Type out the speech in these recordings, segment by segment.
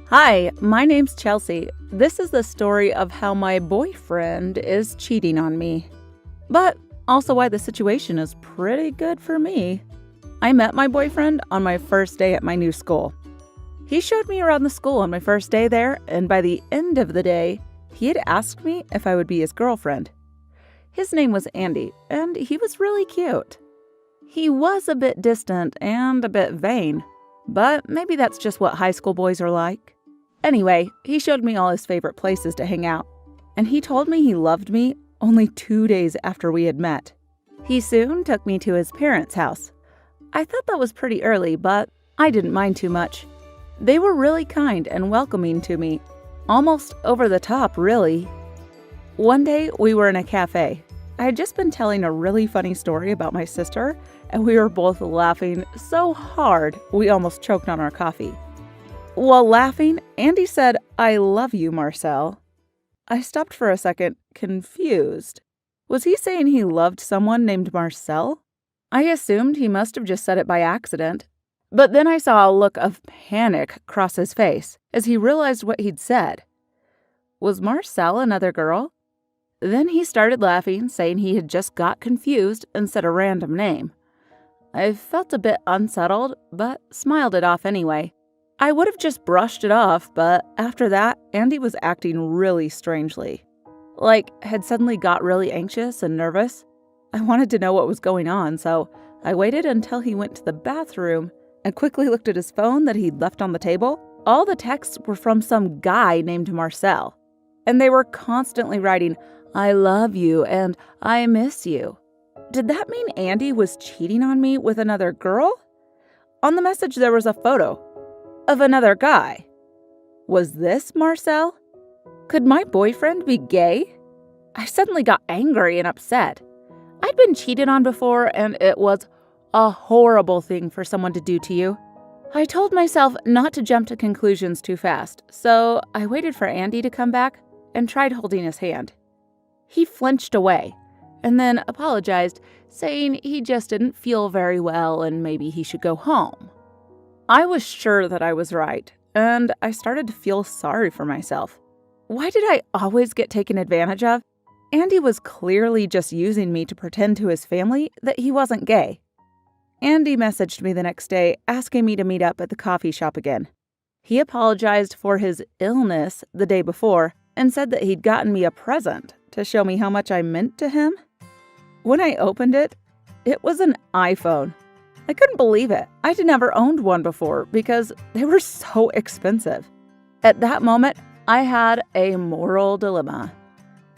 Hi, my name's Chelsea. This is the story of how my boyfriend is cheating on me, but also why the situation is pretty good for me. I met my boyfriend on my first day at my new school. He showed me around the school on my first day there, and by the end of the day, he had asked me if I would be his girlfriend. His name was Andy, and he was really cute. He was a bit distant and a bit vain, but maybe that's just what high school boys are like. Anyway, he showed me all his favorite places to hang out, and he told me he loved me only 2 days after we had met. He soon took me to his parents' house. I thought that was pretty early, but I didn't mind too much. They were really kind and welcoming to me, almost over the top, really. One day, we were in a cafe. I had just been telling a really funny story about my sister, and we were both laughing so hard we almost choked on our coffee. While laughing, Andy said, "I love you, Marcel." I stopped for a second, confused. Was he saying he loved someone named Marcel? I assumed he must have just said it by accident. But then I saw a look of panic cross his face as he realized what he'd said. Was Marcel another girl? Then he started laughing, saying he had just got confused and said a random name. I felt a bit unsettled, but smiled it off anyway. I would have just brushed it off, but after that, Andy was acting really strangely. Like, had suddenly got really anxious and nervous. I wanted to know what was going on, so I waited until he went to the bathroom and quickly looked at his phone that he'd left on the table. All the texts were from some guy named Marcel, and they were constantly writing, "I love you" and "I miss you." Did that mean Andy was cheating on me with another girl? On the message there was a photo of another guy. Was this Marcel? Could my boyfriend be gay? I suddenly got angry and upset. I'd been cheated on before, and it was a horrible thing for someone to do to you. I told myself not to jump to conclusions too fast, so I waited for Andy to come back and tried holding his hand. He flinched away and then apologized, saying he just didn't feel very well and maybe he should go home. I was sure that I was right, and I started to feel sorry for myself. Why did I always get taken advantage of? Andy was clearly just using me to pretend to his family that he wasn't gay. Andy messaged me the next day asking me to meet up at the coffee shop again. He apologized for his illness the day before and said that he'd gotten me a present to show me how much I meant to him. When I opened it, it was an iPhone. I couldn't believe it. I'd never owned one before because they were so expensive. At that moment, I had a moral dilemma.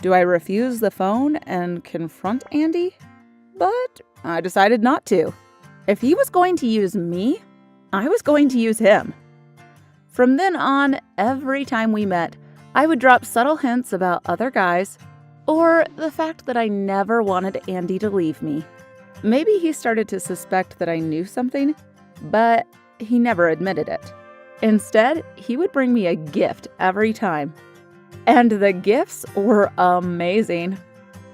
Do I refuse the phone and confront Andy? But I decided not to. If he was going to use me, I was going to use him. From then on, every time we met, I would drop subtle hints about other guys or the fact that I never wanted Andy to leave me. Maybe he started to suspect that I knew something, but he never admitted it. Instead, he would bring me a gift every time. And the gifts were amazing.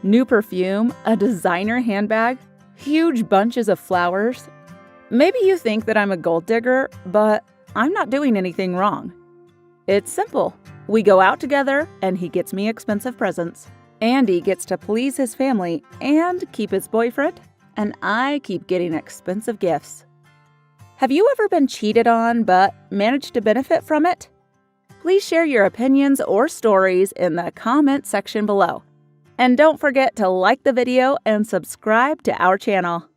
New perfume, a designer handbag, huge bunches of flowers. Maybe you think that I'm a gold digger, but I'm not doing anything wrong. It's simple. We go out together, and he gets me expensive presents. Andy gets to please his family and keep his boyfriend, and I keep getting expensive gifts. Have you ever been cheated on but managed to benefit from it? Please share your opinions or stories in the comment section below. And don't forget to like the video and subscribe to our channel.